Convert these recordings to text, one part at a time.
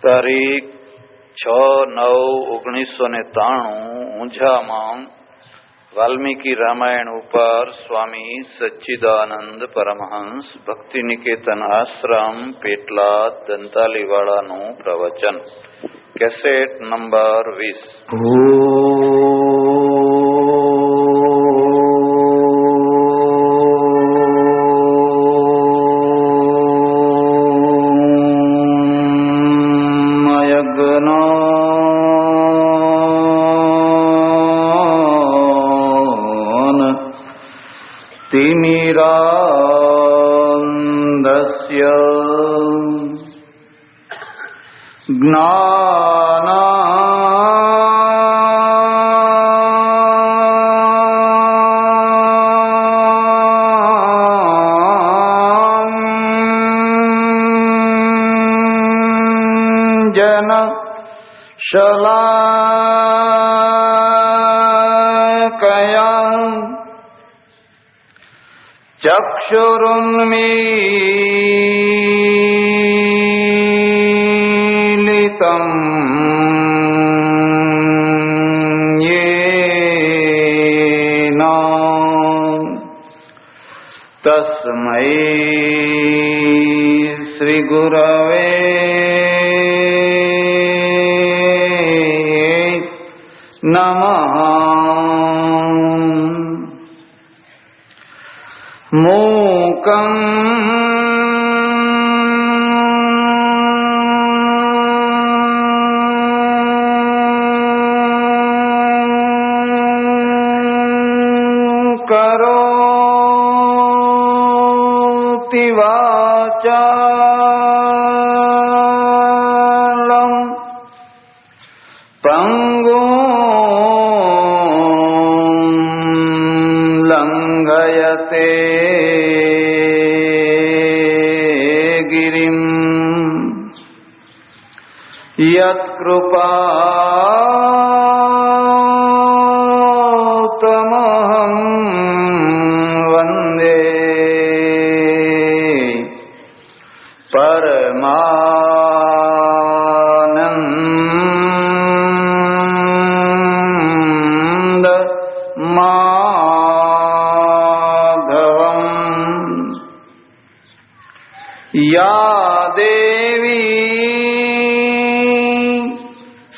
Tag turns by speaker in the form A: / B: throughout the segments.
A: તારીખ 6/9/1993 ઊંઝામાં વાલ્મીકી રામાયણ ઉપર સ્વામી સચ્ચિદાનંદ પરમહંસ ભક્તિ નિકેતન આશ્રમ પેટલાદ દંતાલીવાળાનું પ્રવચન. Cassette number 20. तिमिरान्धस्य ज्ञानाञ्जन शलाकया चक्षुरुन्मीलितं येन तस्मै श्रीगुरवे नमः. मूकं करोति वाचालं पंगुं लंघयते यत्कृपातमहं वन्दे परमानन्द माधवम्. या देवी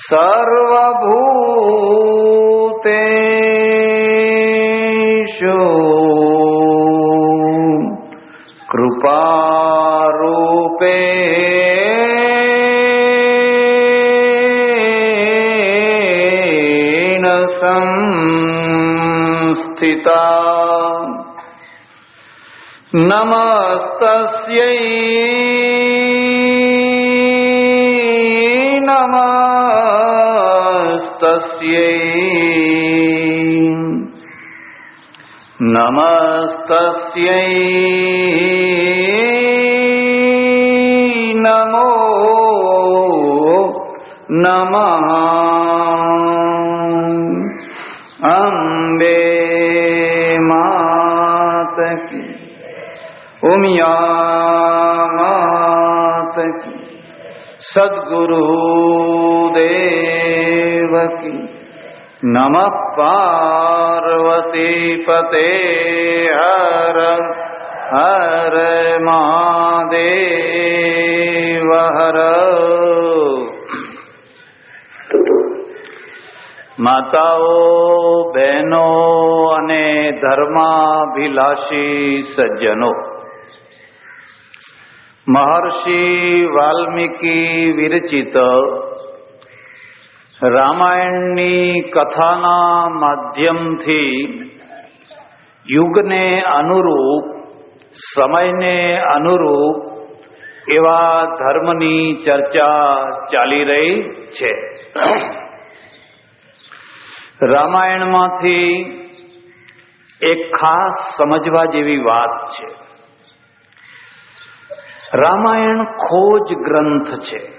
A: सर्वभूतेषु कृपारूपेण संस्थिता. नमस्तस्यै नमस्तस्यै नमो नमः. अम्बे मात की, उमिया मात की, सद्गुरु देव की. नमः पार्वती पते हर हर महादेव हर. માતાઓ, બહેનો અને ધર્માભિલાષી સજ્જનો, મહર્ષિ વાલ્મીકી વિરચિત રામાયણની કથાના માધ્યમથી યુગને અનુરૂપ, સમયને અનુરૂપ એવા ધર્મની ચર્ચા ચાલી રહી છે. રામાયણમાંથી એક ખાસ સમજવા જેવી વાત છે. રામાયણ ખોજ ગ્રંથ છે,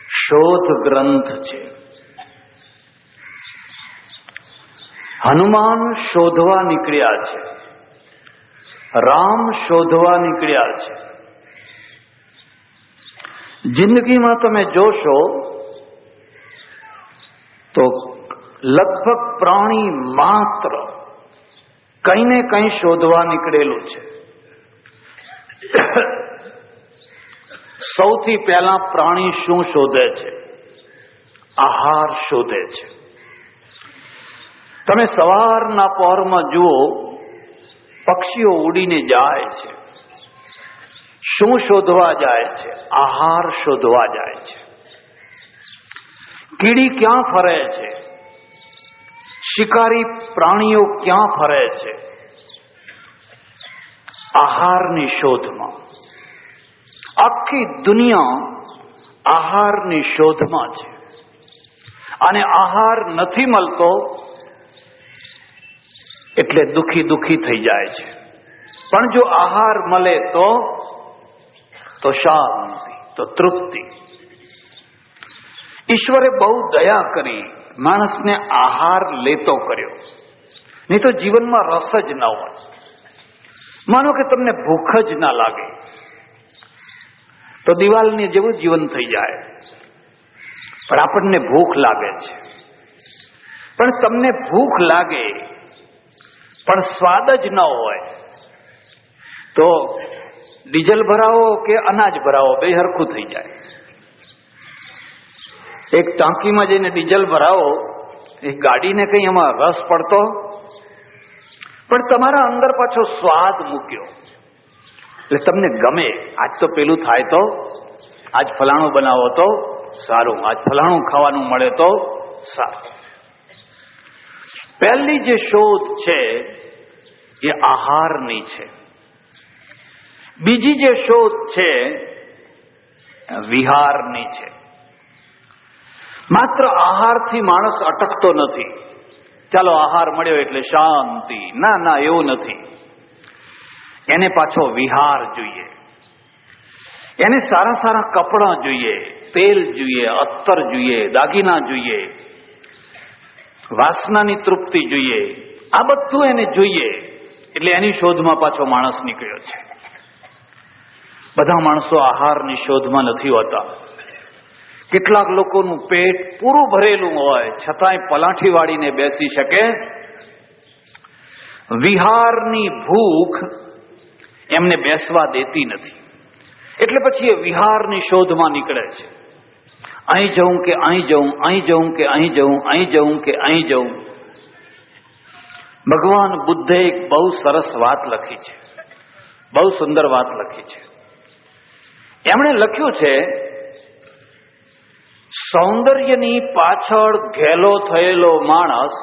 A: શોધ ગ્રંથ છે. હનુમાન શોધવા નીકળ્યા છે, રામ શોધવા નીકળ્યા છે. જિંદગીમાં તમે જોશો તો લગભગ પ્રાણી માત્ર કંઈ ને કંઈ શોધવા નીકળેલું છે. સૌથી પહેલા પ્રાણી શું શોધે છે? આહાર શોધે છે. તમે સવારના પહોરમાં જુઓ, પક્ષીઓ ઉડીને જાય છે. શું શોધવા જાય છે? આહાર શોધવા જાય છે. કીડી ક્યાં ફરે છે? શિકારી પ્રાણીઓ ક્યાં ફરે છે? આહારની શોધમાં. આખી દુનિયા આહારની શોધમાં છે. અને આહાર નથી મળતો એટલે દુખી થઈ જાય છે. પણ જો આહાર મળે તો શાંતિ, તો તૃપ્તિ. ઈશ્વરે બહુ દયા કરી, માણસને આહાર લેતો કર્યો, નહીં તો જીવનમાં રસ જ ન હોય. માનો કે તમને ભૂખ જ ના લાગે તો દિવાલની જેવું જીવન થઈ જાય. પણ આપણને ભૂખ લાગે છે. પણ તમને ભૂખ લાગે પણ સ્વાદ જ ન હોય તો ડીઝલ ભરાવો કે અનાજ ભરાવો, બે હરખું થઈ જાય. એક ટાંકીમાં જઈને ડીઝલ ભરાવો, એક ગાડીને કઈ એમાં રસ પડતો, પણ તમારા અંદર પાછો સ્વાદ મૂક્યો એટલે તમને ગમે. આજ તો પેલું થાય તો, આજ ફલાણું બનાવો તો સારું, આજ ફલાણું ખાવાનું મળે તો સારું. પહેલી જે શોધ છે એ આહારની છે. બીજી જે શોધ છે વિહારની છે. માત્ર આહારથી માણસ અટકતો નથી. ચાલો આહાર મળ્યો એટલે શાંતિ, ના, એવું નથી. એને પાછો વિહાર જોઈએ. એને સારા સારા કપડાં જોઈએ, તેલ જોઈએ, અત્તર જોઈએ, દાગીના જોઈએ, વાસનાની તૃપ્તિ જોઈએ. આ બધું એને જોઈએ એટલે એની શોધમાં પાછો માણસ નીકળ્યો છે. બધા માણસો આહારની શોધમાં નથી હોતા. કેટલાક લોકોનું પેટ પૂરું ભરેલું હોય છતાંય પલાઠી વાળીને બેસી શકે. વિહારની ભૂખ એમને બેસવા દેતી નથી. એટલે પછી એ વિહારની શોધમાં નીકળે છે. અહીં જવું કે અહીં જવું, અહીં જવું કે અહીં જવું, અહીં જવું કે અહીં જવું. ભગવાન બુદ્ધે એક બહુ સરસ વાત લખી છે, બહુ સુંદર વાત લખી છે. એમણે લખ્યું છે, સૌંદર્યની પાછળ ઘેલો થયેલો માણસ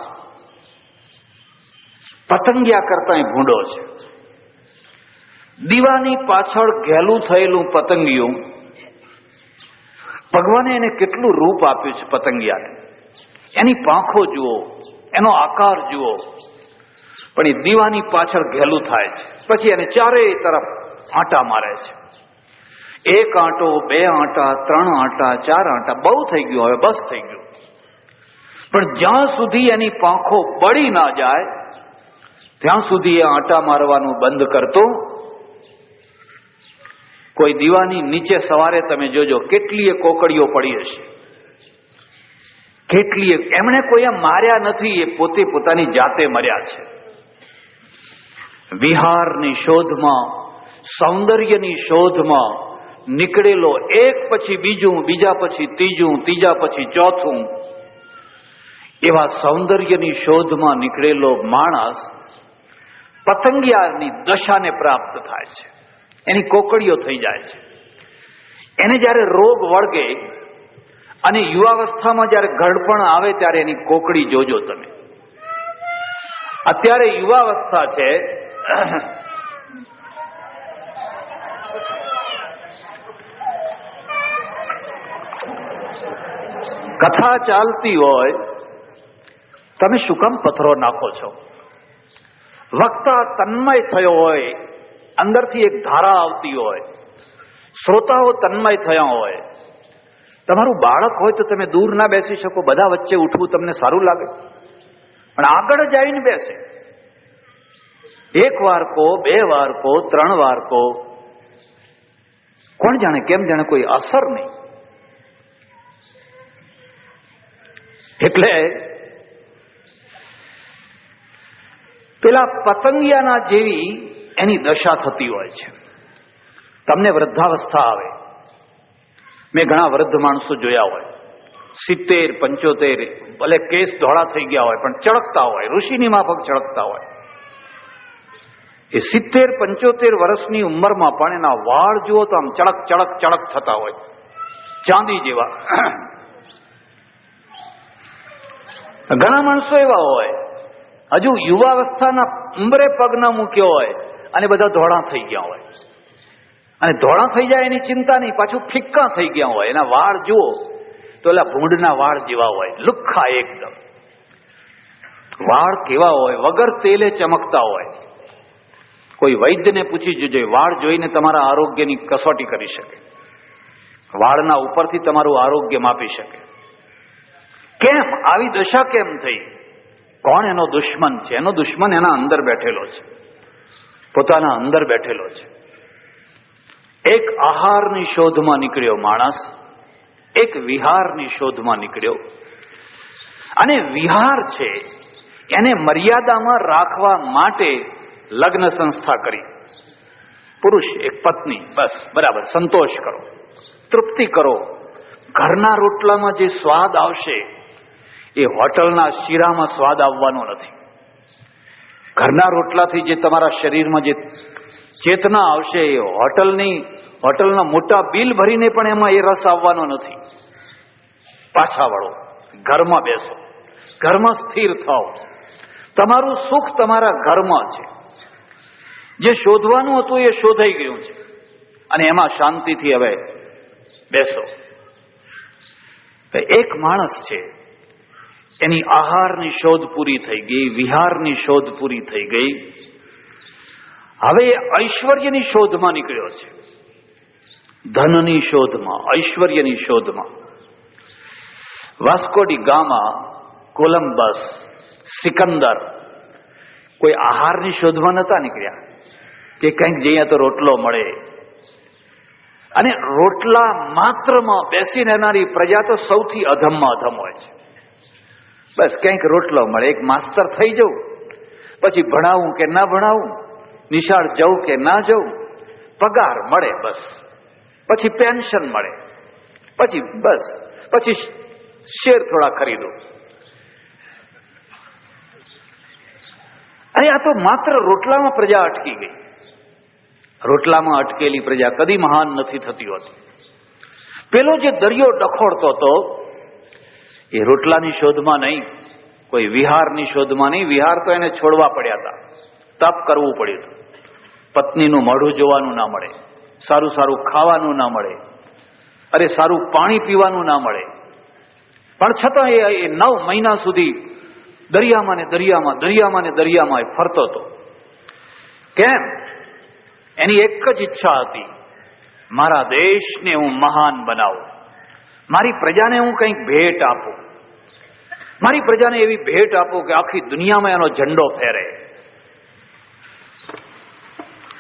A: પતંગિયા કરતાંય ભૂંડો છે. દીવાની પાછળ ઘેલું થયેલું પતંગિયું, ભગવાને એને કેટલું રૂપ આપ્યું છે પતંગિયાને. એની પાંખો જુઓ, એનો આકાર જુઓ, પણ એ દીવાની પાછળ ઘેલું થાય છે. પછી એને ચારેય તરફ આંટા મારે છે. એક આંટો, બે આંટા, ત્રણ આંટા, ચાર આંટા, બહુ થઈ ગયું, હવે બસ થઈ ગયું. પણ જ્યાં સુધી એની પાંખો બળી ના જાય ત્યાં સુધી એ આંટા મારવાનું બંધ કરતો. કોઈ દીવાની નીચે સવારે તમે જોજો કેટલીય કોકડીઓ પડી હશે, કેટલીય. એમણે કોઈ માર્યા નથી, એ પોતે પોતાની જાતે મર્યા છે. વિહારની શોધમાં, સૌંદર્યની શોધમાં નીકળેલો એક પછી બીજું, બીજા પછી ત્રીજું, ત્રીજા પછી ચોથું, એવા સૌંદર્યની શોધમાં નીકળેલો માણસ પતંગિયાની દશાને પ્રાપ્ત થાય છે. એની કોકડીઓ થઈ જાય છે. એને જ્યારે રોગ વળગે અને યુવાવસ્થામાં જ્યારે ઘડપણ આવે ત્યારે એની કોકડી જોજો તમે. અત્યારે યુવાવસ્થા છે, કથા ચાલતી હોય, તમે શું કામ પથ્થરો નાખો છો? વક્તા તન્મય થયો હોય, અંદરથી એક ધારા આવતી હોય, શ્રોતાઓ તન્મય થયા હોય. તમારું બાળક હોય તો તમે દૂર ના બેસી શકો, બધા વચ્ચે ઉઠવું તમને સારું લાગે, પણ આગળ જ આવીને બેસે. એક વાર કહો, બે વાર કહો, ત્રણ વાર કહો, કોણ જાણે, કેમ જાણે કોઈ અસર નહીં. એટલે પેલા પતંગિયાના જેવી એની દશા થતી હોય છે. તમને વૃદ્ધાવસ્થા આવે, મેં ઘણા વૃદ્ધ માણસો જોયા હોય, 70-75, ભલે કેસ ધોળા થઈ ગયા હોય પણ ચળકતા હોય, ઋષિની માફક ચળકતા હોય. એ 70-75 વર્ષની ઉંમરમાં પણ એના વાળ જુઓ તો આમ ચળક ચળક ચળક થતા હોય, ચાંદી જેવા. ઘણા માણસો એવા હોય હજુ યુવાવસ્થાના ઉંમરે પગ ના મૂક્યો હોય અને બધા ધોળા થઈ ગયા હોય, અને ધોળા થઈ જાય એની ચિંતા નહીં, પાછું ફિક્કા થઈ ગયા હોય. એના વાળ જુઓ તો એલા ભૂંડના વાળ જેવા હોય, લુખ્ખા એકદમ. વાળ કેવા હોય? વગર તેલે ચમકતા હોય. કોઈ વૈદ્યને પૂછી જોજો, વાળ જોઈને તમારા આરોગ્યની કસોટી કરી શકે, વાળના ઉપરથી તમારું આરોગ્ય માપી શકે. કેમ આવી દશા કેમ થઈ? કોણ એનો દુશ્મન છે? એનો દુશ્મન એના અંદર બેઠેલો છે, પોતાના અંદર બેઠેલો છે. એક આહારની શોધમાં નીકળ્યો માણસ, એક વિહારની શોધમાં નીકળ્યો, અને વિહાર છે એને મર્યાદામાં રાખવા માટે લગ્ન સંસ્થા કરી. પુરુષ એક પત્ની, બસ બરાબર, સંતોષ કરો, તૃપ્તિ કરો. ઘરના રોટલામાં જે સ્વાદ આવશે એ હોટલના શીરામાં સ્વાદ આવવાનો નથી. ઘરના રોટલાથી જે તમારા શરીરમાં જે ચેતના આવશે એ હોટલના મોટા બિલ ભરીને પણ એમાં એ રસ આવવાનો નથી. પાછા વળો, ઘરમાં બેસો, ઘરમાં સ્થિર થાઓ. તમારું સુખ તમારા ઘરમાં છે. જે શોધવાનું હતું એ શોધાઈ ગયું છે, અને એમાં શાંતિથી હવે બેસો. એક માણસ છે, એની આહારની શોધ પૂરી થઈ ગઈ, વિહારની શોધ પૂરી થઈ ગઈ. હવે ઐશ્વર્યની શોધમાં નીકળ્યો છે, ધનની શોધમાં, ઐશ્વર્યની શોધમાં. Vasco da Gama, Columbus, Sikandar કોઈ આહારની શોધમાં નતા નીકળ્યા કે કંઈક જઈએ તો રોટલો મળે. અને રોટલા માત્રમાં બેસી રહેનારી પ્રજા તો સૌથી અધમમાં અધમ હોય છે. બસ કંઈક રોટલો મળે, એક માસ્તર થઈ જવું, પછી ભણાવું કે ના ભણાવું, નિશાળ જવું કે ના જવું, પગાર મળે બસ, પછી પેન્શન મળે, પછી બસ, પછી શેર થોડા ખરીદો. અરે આ તો માત્ર રોટલામાં પ્રજા અટકી ગઈ. રોટલામાં અટકેલી પ્રજા કદી મહાન નથી થતી હોતી. પેલો જે દરિયો ડખોડતો હતો એ રોટલાની શોધમાં નહીં, કોઈ વિહારની શોધમાં નહીં. વિહાર તો એને છોડવા પડ્યા હતા, તપ કરવું પડ્યું હતું. પત્નીનું મોઢું જોવાનું ના મળે, સારું સારું ખાવાનું ના મળે, અરે સારું પાણી પીવાનું ના મળે. પણ છતાં એ 9 મહિના સુધી દરિયામાં ને દરિયામાં, દરિયામાં ને દરિયામાં ફરતો હતો. કેમ? એની એક જ ઈચ્છા હતી, મારા દેશને હું મહાન બનાવું, મારી પ્રજાને હું કંઈક ભેટ આપું, મારી પ્રજાને એવી ભેટ આપું કે આખી દુનિયામાં એનો ઝંડો ફેરે.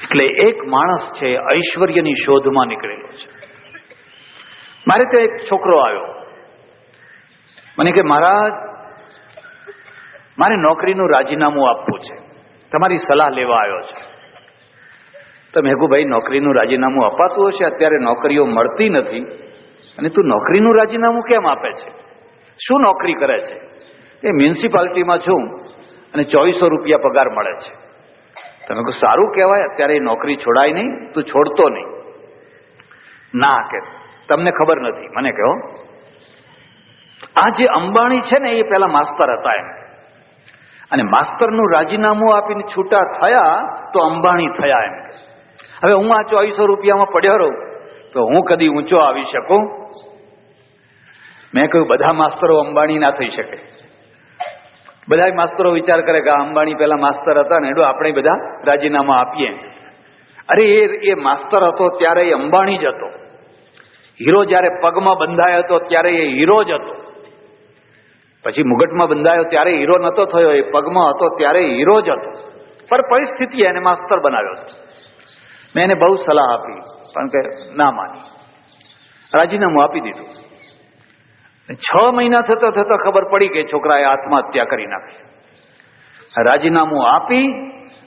A: એટલે એક માણસ છે ઐશ્વર્યની શોધમાં નીકળેલો છે. મારે ત્યાં એક છોકરો આવ્યો, મને કે મહારાજ મારે નોકરીનું રાજીનામું આપવું છે, તમારી સલાહ લેવા આવ્યો છે. તો મેં કહ્યું ભાઈ નોકરીનું રાજીનામું અપાતું હશે, અત્યારે નોકરીઓ મળતી નથી, અને તું નોકરીનું રાજીનામું કેમ આપે છે? શું નોકરી કરે છે? એ મ્યુનિસિપાલિટીમાં છું અને 2400 રૂપિયા પગાર મળે છે. તમે કહું સારું કહેવાય, અત્યારે એ નોકરી છોડાય નહીં, તું છોડતો નહીં. ના કે તમને ખબર નથી. મને કહો આ જે અંબાણી છે ને એ પેલા માસ્તર હતા એમ, અને માસ્તરનું રાજીનામું આપીને છૂટા થયા તો અંબાણી થયા એમ. હવે હું આ 2400 રૂપિયામાં પડ્યો રહું તો હું કદી ઊંચો આવી શકું? મેં કહ્યું બધા માસ્તરો અંબાણી ના થઈ શકે. બધા માસ્તરો વિચાર કરે કે આ અંબાણી પેલા માસ્તર હતા ને એડો આપણે બધા રાજીનામા આપીએ. અરે એ માસ્તર હતો ત્યારે એ અંબાણી જ હતો. હીરો જયારે પગમાં બંધાયો હતો ત્યારે એ હીરો જ હતો. પછી મુગટમાં બંધાયો ત્યારે હીરો નતો થયો, એ પગમાં હતો ત્યારે હીરો જ હતો. પણ પરિસ્થિતિએ એને માસ્તર બનાવ્યો હતો. મેં એને બહુ સલાહ આપી પણ કે ના માની, રાજીનામું આપી દીધું. 6 મહિના થતા થતા ખબર પડી કે છોકરાએ આત્મહત્યા કરી નાખી. રાજીનામું આપી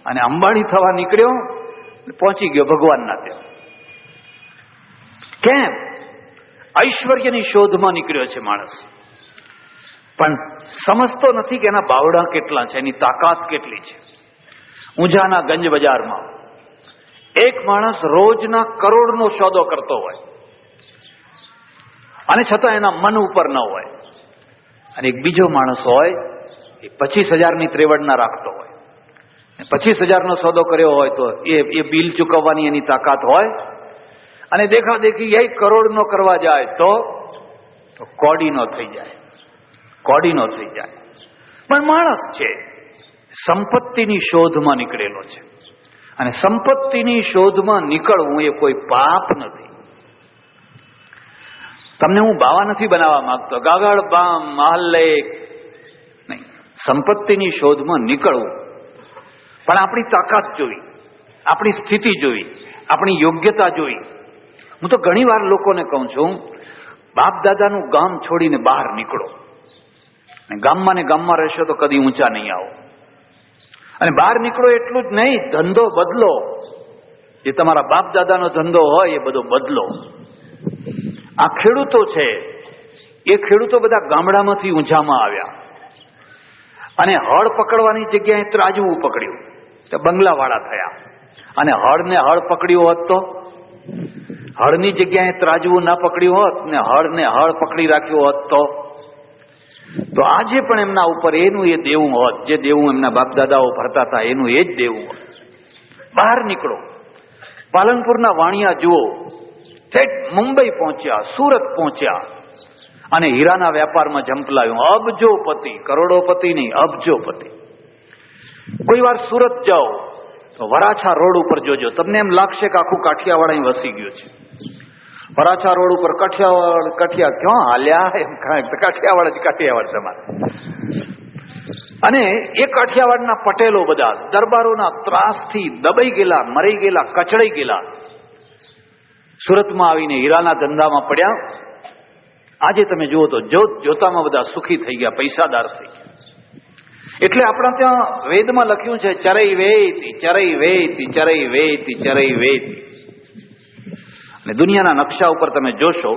A: અને અંબાણી થવા નીકળ્યો, પહોંચી ગયો ભગવાનના ત્યાં. કેમ? ઐશ્વર્યની શોધમાં નીકળ્યો છે માણસ, પણ સમજતો નથી કે એના બાવડા કેટલા છે, એની તાકાત કેટલી છે. ઊંઝાના ગંજ બજારમાં એક માણસ રોજના કરોડનો સોદો કરતો હોય અને છતાં એના મન ઉપર ન હોય, અને એક બીજો માણસ હોય એ 25,000ની ત્રેવડના રાખતો હોય, 25,000નો સોદો કર્યો હોય તો એ બિલ ચૂકવવાની એની તાકાત હોય, અને દેખાદેખી 1 કરોડનો કરવા જાય તો કોડીનો થઈ જાય, કોડીનો થઈ જાય. પણ માણસ છે સંપત્તિની શોધમાં નીકળેલો છે, અને સંપત્તિની શોધમાં નીકળવું એ કોઈ પાપ નથી. તમને હું બાવા નથી બનાવવા માંગતો, ગાગળ બામ મહલ્લે નહીં. સંપત્તિની શોધમાં નીકળવું, પણ આપણી તાકાત જોઈ, આપણી સ્થિતિ જોઈ, આપણી યોગ્યતા જોઈ. હું તો ઘણી વાર લોકોને કહું છું, બાપ દાદાનું ગામ છોડીને બહાર નીકળો, અને ગામમાં ને ગામમાં રહેશો તો કદી ઊંચા નહીં આવો. અને બહાર નીકળો એટલું જ નહીં, ધંધો બદલો. જે તમારા બાપ દાદાનો ધંધો હોય એ બધો બદલો. આ ખેડૂતો છે, એ ખેડૂતો બધા ગામડામાંથી ઊંઝામાં આવ્યા અને હળ પકડવાની જગ્યાએ ત્રાજવું પકડ્યું તો બંગલાવાળા થયા. અને હળને હળ પકડ્યું હોત તો, હળની જગ્યાએ ત્રાજવું ના પકડ્યું હોત ને હળને હળ પકડી રાખ્યું હોત તો આજે પણ એમના ઉપર એનું એ દેવું હોત, જે દેવું એમના બાપ દાદાઓ ભરતા હતા એનું એ જ દેવું હોત. બહાર નીકળો. પાલનપુરના વાણિયા જુઓ, ઠેઠ મુંબઈ પહોંચ્યા, સુરત પહોંચ્યા અને હીરાના વેપારમાં ઝંપલાવ્યું. અબજોપતિ, કરોડોપતિ નહીં, અબજોપતિ. કોઈ વાર સુરત જાઓ તો વરાછા રોડ ઉપર જોજો, તમને એમ લાગશે કે આખું કાઠિયાવાડ અહીં વસી ગયું છે. વરાછા રોડ ઉપર કઠિયા ક્યાં હાલ્યા, એમ કાઠિયાવાડ જ કાઠિયાવાડ તમારે. અને એ કાઠિયાવાડના પટેલો બધા દરબારોના ત્રાસથી દબાઈ ગયેલા, મરી ગયેલા, કચડાઈ ગયેલા, સુરતમાં આવીને હીરાના ધંધામાં પડ્યા. આજે તમે જુઓ તો જોતામાં બધા સુખી થઈ ગયા, પૈસાદાર થઈ ગયા. એટલે આપણા ત્યાં વેદમાં લખ્યું છે, ચરઈ વેતી, ચરઈ વેતી, ચરઈ વેતી, ચરઈ વેતી. અને દુનિયાના નકશા ઉપર તમે જોશો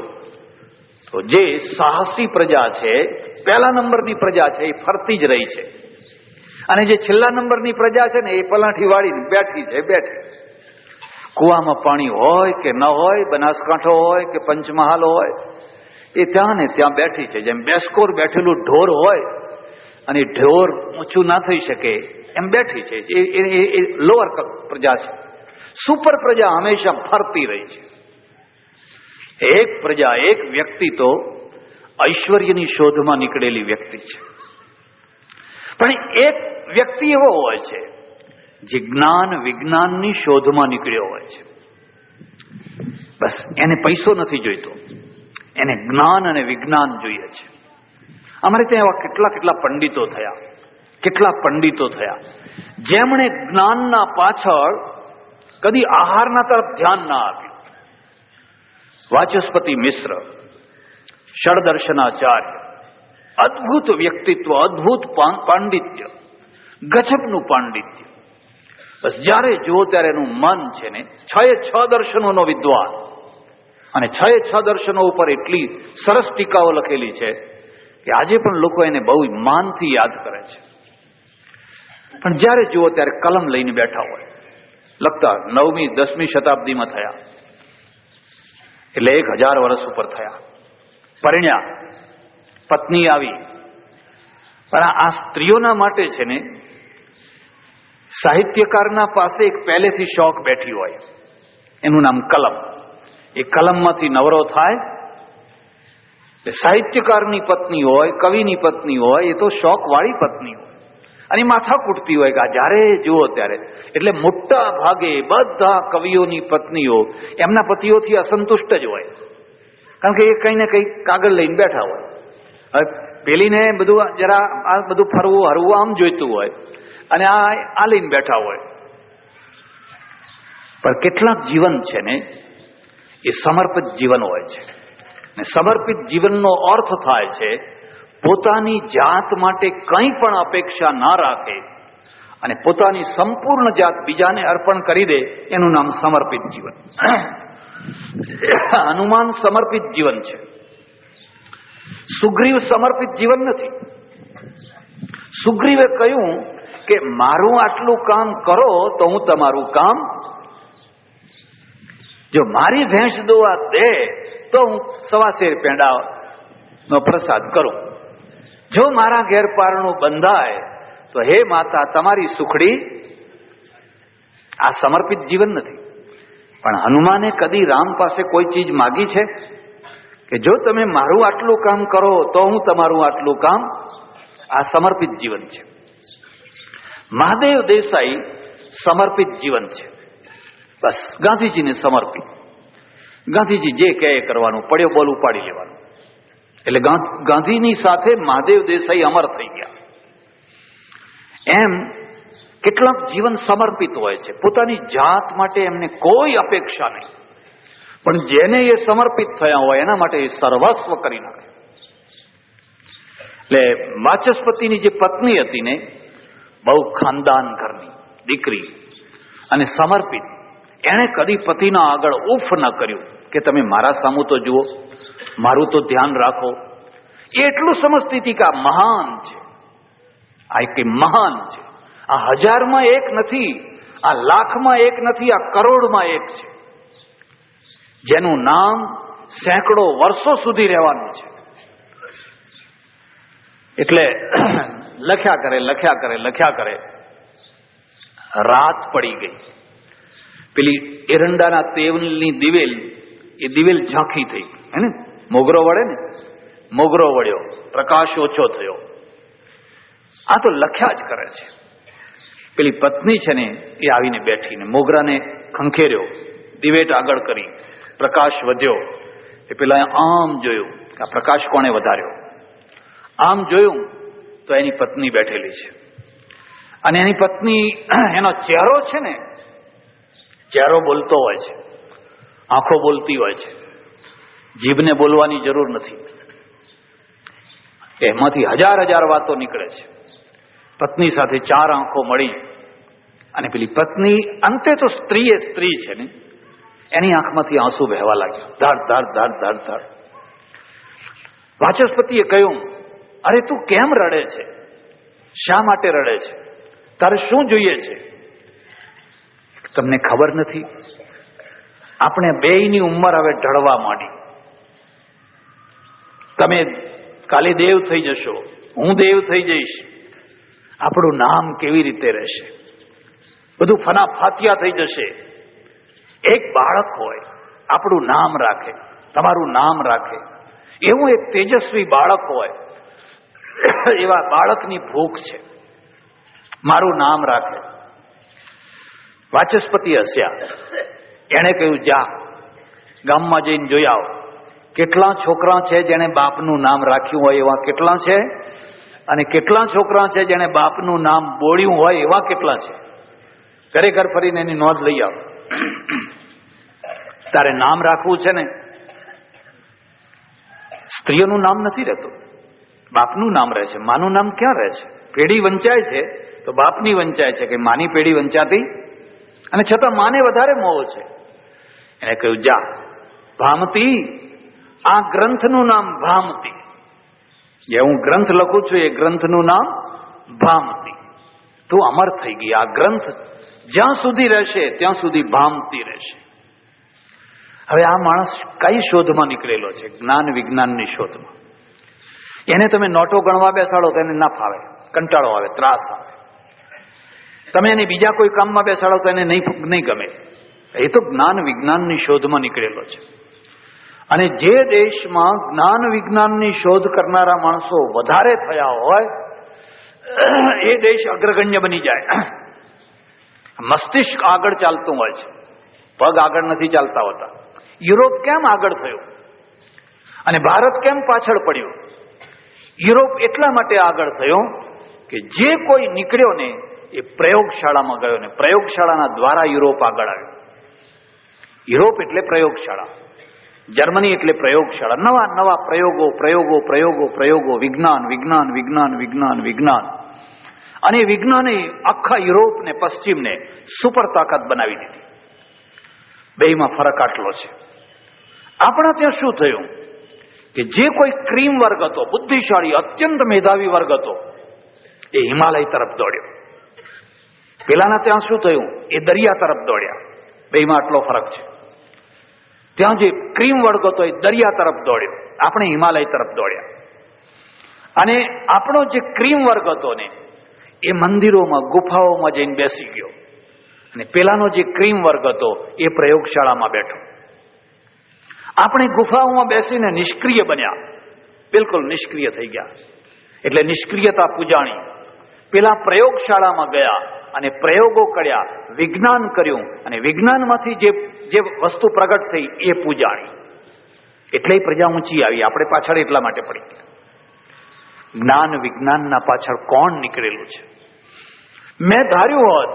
A: તો જે સાહસી પ્રજા છે, પહેલા નંબરની પ્રજા છે, એ ફરતી જ રહી છે. અને જે છેલ્લા નંબરની પ્રજા છે ને, એ પલાઠી વાળીને બેઠી છે, બેઠી. કુવામાં પાણી હોય કે ન હોય, બનાસકાંઠો હોય કે પંચમહાલ હોય, એ ત્યાં ને ત્યાં બેઠી છે. જેમ બેસકોર બેઠેલું ઢોર હોય અને ઢોર ઊંચું ના થઈ શકે એમ બેઠી છે. એ લોઅર પ્રજા છે. સુપર પ્રજા હંમેશા ફરતી રહી છે. એક પ્રજા, એક વ્યક્તિ તો ઐશ્વર્યની શોધમાં નીકળેલી વ્યક્તિ છે. પણ એક વ્યક્તિ એવો હોય છે જે જ્ઞાન વિજ્ઞાનની શોધમાં નીકળ્યો હોય છે. બસ એને પૈસો નથી જોઈતો, એને જ્ઞાન અને વિજ્ઞાન જોઈએ છે. અમારે ત્યાં એવા કેટલા પંડિતો થયા, કેટલા પંડિતો થયા જેમણે જ્ઞાનના પાછળ કદી આહારના તરફ ધ્યાન ના આપ્યું. વાચસ્પતિ મિશ્ર, ષડદર્શનાચાર્ય, અદ્ભુત વ્યક્તિત્વ, અદ્ભુત પાંડિત્ય, ગજબનું પાંડિત્ય. બસ જ્યારે જુઓ ત્યારે એનું મન છે ને 6 દર્શનોનો વિદ્વાન, અને 6 દર્શનો ઉપર એટલી સરસ ટીકાઓ લખેલી છે કે આજે પણ લોકો એને બહુ માનથી યાદ કરે છે. પણ જ્યારે જુઓ ત્યારે કલમ લઈને બેઠા હોય, લખતા 9મી 10મી શતાબ્દીમાં થયા, એટલે 1000 વર્ષ ઉપર થયા. પરિણ્યા, પત્ની આવી. પણ આ સ્ત્રીઓના માટે છે ને, સાહિત્યકારના પાસે એક પહેલેથી શોખ બેઠી હોય, એનું નામ કલમ. એ કલમમાંથી નવરો થાય. સાહિત્યકારની પત્ની હોય, કવિની પત્ની હોય, એ તો શોખવાળી પત્ની હોય, અને માથા કૂટતી હોય કે જ્યારે જુઓ ત્યારે. એટલે મોટા ભાગે બધા કવિઓની પત્નીઓ એમના પતિઓથી અસંતુષ્ટ જ હોય, કારણ કે એ કંઈ ને કંઈ કાગળ લઈને બેઠા હોય. હવે પેલીને બધું જરા આ બધું ફરવું હરવું આમ જોઈતું હોય, અને આ લઈને બેઠા હોય. પણ કેટલાક જીવન છે ને, એ સમર્પિત જીવન હોય છે. ને સમર્પિત જીવનનો અર્થ થાય છે પોતાની જાત માટે કંઈ પણ અપેક્ષા ના રાખે અને પોતાની સંપૂર્ણ જાત બીજાને અર્પણ કરી દે, એનું નામ સમર્પિત જીવન. હનુમાન સમર્પિત જીવન છે. સુગ્રીવ સમર્પિત જીવન નથી. સુગ્રીવે કહ્યું કે મારું આટલું કામ કરો તો હું તમારું કામ, જો મારી ભેંસ દોવા દે તો હું 1.25 પેંડાનો પ્રસાદ કરું, જો મારા ઘેર પારણું બંધાય તો હે માતા તમારી સુખડી. આ સમર્પિત જીવન નથી. પણ હનુમાને કદી રામ પાસે કોઈ ચીજ માગી છે કે જો તમે મારું આટલું કામ કરો તો હું તમારું આટલું કામ? આ સમર્પિત જીવન છે. મહાદેવ દેસાઈ સમર્પિત જીવન છે. બસ ગાંધીજીને સમર્પિત. ગાંધીજી જે કહે એ કરવાનું, પડ્યો બોલ ઉપાડી લેવાનું. એટલે ગાંધીની સાથે મહાદેવ દેસાઈ અમર થઈ ગયા. એમ કેટલાક જીવન સમર્પિત હોય છે. પોતાની જાત માટે એમને કોઈ અપેક્ષા નહીં, પણ જેને એ સમર્પિત થયા હોય એના માટે એ સર્વસ્વ કરી નાખે. એટલે વાચસ્પતિની જે પત્ની હતી ને, બહુ ખાનદાન ઘરની દીકરી અને સમર્પિત, એણે કદી પતિના આગળ ઉફ ન કર્યું કે તમે મારા સામું તો જુઓ, મારું તો ધ્યાન રાખો. એ એટલું સમજતી હતી કે આ મહાન છે, આ એક મહાન છે. આ 1000માં એક નથી, આ લાખમાં એક નથી, આ કરોડમાં એક છે, જેનું નામ સેંકડો વર્ષો સુધી રહેવાનું છે. એટલે લખ્યા કરે. રાત પડી ગઈ. પેલી એરંડાના તેલની દિવેલ, એ દિવેલ ઝાંખી થઈ, હે ને, મોગરો વળે ને, મોગરો વળ્યો, પ્રકાશ ઓછો થયો. આ તો લખ્યા જ કરે છે. પેલી પત્ની છે ને એ આવીને બેઠીને મોગરાને ખંખેર્યો, દિવેટ આગળ કરી, પ્રકાશ વધ્યો. એ પેલા આમ જોયું કે આ પ્રકાશ કોણે વધાર્યો. આમ જોયું તો એની પત્ની બેઠેલી છે, અને એની પત્ની, એનો ચહેરો છે ને, ચહેરો બોલતો હોય છે, આંખો બોલતી હોય છે, જીભને બોલવાની જરૂર નથી. એમાંથી 1000 વાતો નીકળે છે. પત્ની સાથે 4 આંખો મળી, અને પેલી પત્ની, અંતે તો સ્ત્રી એ સ્ત્રી છે ને, એની આંખમાંથી આંસુ વહેવા લાગ્યા, ધડ ધડ ધડ ધડ ધડ. વાચસ્પતિએ કહ્યું, અરે તું કેમ રડે છે? શા માટે રડે છે? તારે શું જોઈએ છે? તમને ખબર નથી, આપણે બેયની ઉંમર હવે ઢળવા માંડી. તમે કાલે દેવ થઈ જશો, હું દેવ થઈ જઈશ. આપણું નામ કેવી રીતે રહેશે? બધું ફનાફાતિયા થઈ જશે. એક બાળક હોય, આપણું નામ રાખે, તમારું નામ રાખે, એવું એક તેજસ્વી બાળક હોય, એવા બાળકની ભૂખ છે, મારું નામ રાખે. વાચસ્પતિ હસ્યા. એણે કહ્યું, જા ગામમાં જઈને જોઈ આવો, કેટલા છોકરા છે જેને બાપનું નામ રાખ્યું હોય એવા કેટલા છે, અને કેટલા છોકરા છે જેને બાપનું નામ બોળ્યું હોય એવા કેટલા છે. ઘરે ઘર ફરીને એની નોંધ લઈ આવો. તારે નામ રાખવું છે ને, સ્ત્રીઓનું નામ નથી રહેતું, બાપનું નામ રહે છે. માનું નામ ક્યાં રહે છે? પેઢી વંચાય છે તો બાપની વંચાય છે, કે માની પેઢી વંચાતી, અને છતાં માને વધારે મોહ છે. એને કહ્યું, જા ભામતી, આ ગ્રંથનું નામ ભામતી, જે હું ગ્રંથ લખું છું એ ગ્રંથનું નામ ભામતી. તું અમર થઈ ગઈ. આ ગ્રંથ જ્યાં સુધી રહેશે ત્યાં સુધી ભામતી રહેશે. હવે આ માણસ કઈ શોધમાં નીકળેલો છે? જ્ઞાન વિજ્ઞાનની શોધમાં. એને તમે નોટો ગણવા બેસાડો તો એને ના ફાવે, કંટાળો આવે, ત્રાસ આવે. તમે એને બીજા કોઈ કામમાં બેસાડો તો એને નહીં ગમે. એ તો જ્ઞાન વિજ્ઞાનની શોધમાં નીકળેલો છે. અને જે દેશમાં જ્ઞાન વિજ્ઞાનની શોધ કરનારા માણસો વધારે થયા હોય એ દેશ અગ્રગણ્ય બની જાય. મસ્તિષ્ક આગળ ચાલતું હોય છે, પગ આગળ નથી ચાલતા હોતા. યુરોપ કેમ આગળ થયું અને ભારત કેમ પાછળ પડ્યું? યુરોપ એટલા માટે આગળ થયો કે જે કોઈ નીકળ્યો ને એ પ્રયોગશાળામાં ગયો, ને પ્રયોગશાળાના દ્વારા યુરોપ આગળ આવ્યો. યુરોપ એટલે પ્રયોગશાળા. જર્મની એટલે પ્રયોગશાળા, નવા નવા પ્રયોગો પ્રયોગો પ્રયોગો પ્રયોગો, વિજ્ઞાન વિજ્ઞાન વિજ્ઞાન વિજ્ઞાન વિજ્ઞાન. અને વિજ્ઞાને આખા યુરોપ ને પશ્ચિમને સુપર તાકાત બનાવી દીધી. બેમાં ફરક આટલો છે. આપણા ત્યાં શું થયું કે જે કોઈ ક્રીમ વર્ગ હતો, બુદ્ધિશાળી અત્યંત મેધાવી વર્ગ હતો, એ હિમાલય તરફ દોડ્યો. પેલાના ત્યાં શું થયું, એ દરિયા તરફ દોડ્યા. બેમાં આટલો ફરક છે. ત્યાં જે ક્રીમ વર્ગ હતો એ દરિયા તરફ દોડ્યો, આપણે હિમાલય તરફ દોડ્યા. અને આપણો જે ક્રીમ વર્ગ હતો ને એ મંદિરોમાં ગુફાઓમાં જઈને બેસી ગયો. અને પેલાનો જે ક્રીમ વર્ગ હતો એ પ્રયોગશાળામાં બેઠો. આપણે ગુફાઓમાં બેસીને નિષ્ક્રિય બન્યા, બિલકુલ નિષ્ક્રિય થઈ ગયા. એટલે નિષ્ક્રિયતા પૂજાણી. પેલા પ્રયોગશાળામાં ગયા અને પ્રયોગો કર્યા, વિજ્ઞાન કર્યું, અને વિજ્ઞાનમાંથી જે વસ્તુ પ્રગટ થઈ એ પૂજાણી. એટલે પ્રજા ઊંચી આવી. આપણે પાછળ એટલા માટે પડી ગયા. જ્ઞાન વિજ્ઞાનના પાછળ કોણ નીકળેલું છે? મેં ધાર્યું હોત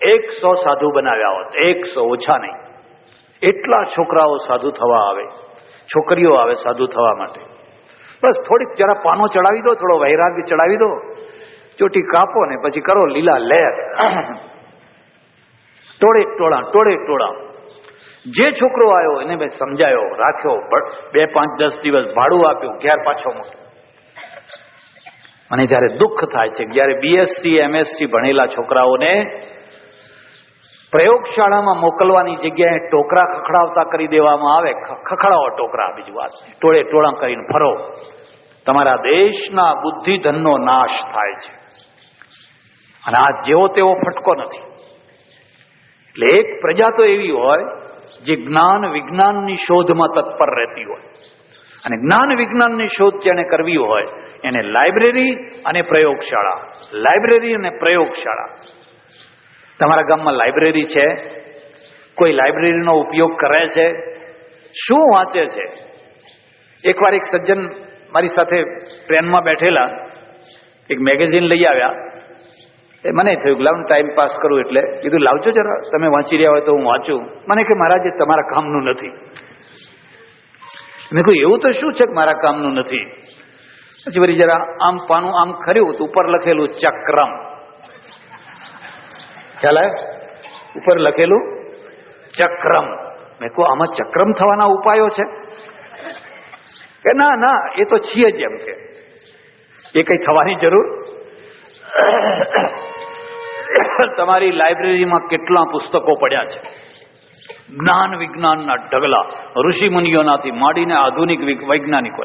A: 100 સાધુ બનાવ્યા હોત, 100 ઓછા નહીં. એટલા છોકરાઓ સાધુ થવા આવે, છોકરીઓ આવે સાધુ થવા માટે. બસ થોડીક જરા પાનો ચડાવી દો, થોડો વૈરાગ્ય ચડાવી દો, ચોટી કાપો ને પછી કરો લીલા લહેર. ટોળે ટોળા. જે છોકરો આવ્યો એને મેં સમજાયો, રાખ્યો, 2, 5, 10 દિવસ ભાડું આપ્યું, ઘેર પાછો મૂક્યો. અને જયારે દુઃખ થાય છે, જયારે BSc MSc ભણેલા છોકરાઓને પ્રયોગશાળામાં મોકલવાની જગ્યાએ ટોકરા ખખડાવતા કરી દેવામાં આવે. ખખડાવો ટોકરા, બીજું વાત, ટોળે ટોળા કરીને ફરો. તમારા દેશના બુદ્ધિધનનો નાશ થાય છે. અને આ જેવો તેવો ફટકો નથી. એટલે એક પ્રજા તો એવી હોય જે જ્ઞાન વિજ્ઞાનની શોધમાં તત્પર રહેતી હોય. અને જ્ઞાન વિજ્ઞાનની શોધ જેને કરવી હોય એને લાઇબ્રેરી અને પ્રયોગશાળા, લાઇબ્રેરી અને પ્રયોગશાળા. તમારા ગામમાં લાઇબ્રેરી છે? કોઈ લાઇબ્રેરીનો ઉપયોગ કરે છે? શું વાંચે છે? એકવાર એક સજ્જન મારી સાથે ટ્રેનમાં બેઠેલા, એક મેગેઝિન લઈ આવ્યા. એ મને થયું કે લાવ ટાઈમ પાસ કરું, એટલે કીધું લાવજો જરા, તમે વાંચી રહ્યા હોય તો હું વાંચું. મને કે મહારાજ એ તમારા કામનું નથી. મેં કહ્યું એવું તો શું છે કે મારા કામનું નથી? પછી વળી જરા આમ પાનું આમ ખર્યું તો ઉપર લખેલું ચક્રમ. ખ્યાલ આવે? ઉપર લખેલું ચક્રમ. મેં કહું આમાં ચક્રમ થવાના ઉપાયો છે? કે ના ના, એ તો છીએ જ. એમ કે એ કઈ થવાની જરૂર? તમારી લાઇબ્રેરીમાં કેટલા પુસ્તકો પડ્યા છે, જ્ઞાન વિજ્ઞાનના ઢગલા, ઋષિ મુનિઓનાથી માંડીને આધુનિક વૈજ્ઞાનિકો.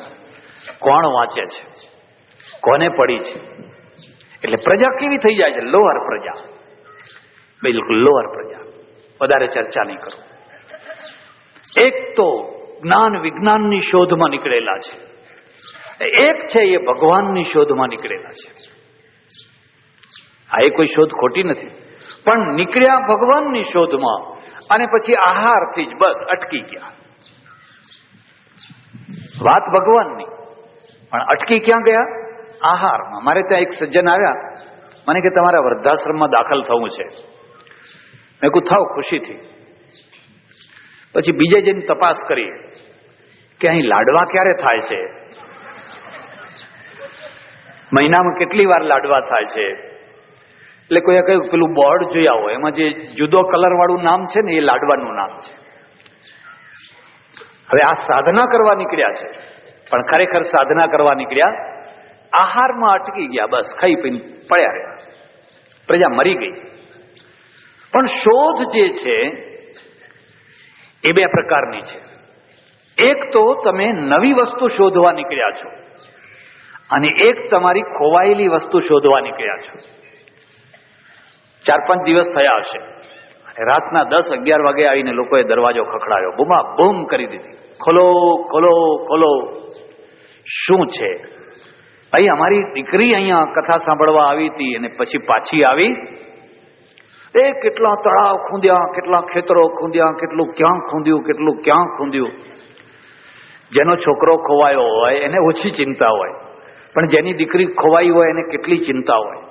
A: કોણ વાંચે છે? કોને પડી છે? એટલે પ્રજા કેવી થઈ જાય છે? લોઅર પ્રજા, બિલકુલ લોઅર પ્રજા. વધારે ચર્ચા નહીં કરું. એક તો જ્ઞાન વિજ્ઞાનની શોધમાં નીકળેલા છે, એક છે એ ભગવાનની શોધમાં નીકળેલા છે. આ એ કોઈ શોધ ખોટી નથી, પણ નીકળ્યા ભગવાનની શોધમાં અને પછી આહારથી જ બસ અટકી ગયા. વાત ભગવાનની, પણ અટકી ક્યાં ગયા? આહારમાં. મારે ત્યાં એક સજ્જન આવ્યા, મને કે તમારા વૃદ્ધાશ્રમમાં દાખલ થવું છે. મેં કહું થાવ, ખુશીથી. પછી બીજે જઈને તપાસ કરી કે અહીં લાડવા ક્યારે થાય છે, મહિનામાં કેટલી વાર લાડવા થાય છે. એટલે કોઈએ કહ્યું પેલું બોર્ડ જોયા હોય, એમાં જે જુદો કલર વાળું નામ છે ને એ લાડવાનું નામ છે. હવે આ સાધના કરવા નીકળ્યા છે, પણ ખરેખર સાધના કરવા નીકળ્યા આહારમાં અટકી ગયા. બસ ખાઈ પીને પડ્યા રહ્યા, પ્રજા મરી ગઈ. પણ શોધ જે છે એ 2 પ્રકારની છે. એક તો તમે નવી વસ્તુ શોધવા નીકળ્યા છો, અને એક તમારી ખોવાયેલી વસ્તુ શોધવા નીકળ્યા છો. 4-5 દિવસ થયા હશે, રાતના 10-11 વાગે આવીને લોકોએ દરવાજો ખખડાયો, બૂમા બૂમ કરી દીધી, ખોલો ખોલો ખોલો. શું છે ભાઈ? અમારી દીકરી અહીંયા કથા સાંભળવા આવી હતી અને પછી પાછી આવી. એ કેટલા તળાવ ખૂંદ્યા, કેટલા ખેતરો ખૂંદ્યા, કેટલું ક્યાં ખૂંદ્યું, કેટલું ક્યાં ખૂંદ્યું. જેનો છોકરો ખોવાયો હોય એને ઓછી ચિંતા હોય, પણ જેની દીકરી ખોવાઈ હોય એને કેટલી ચિંતા હોય.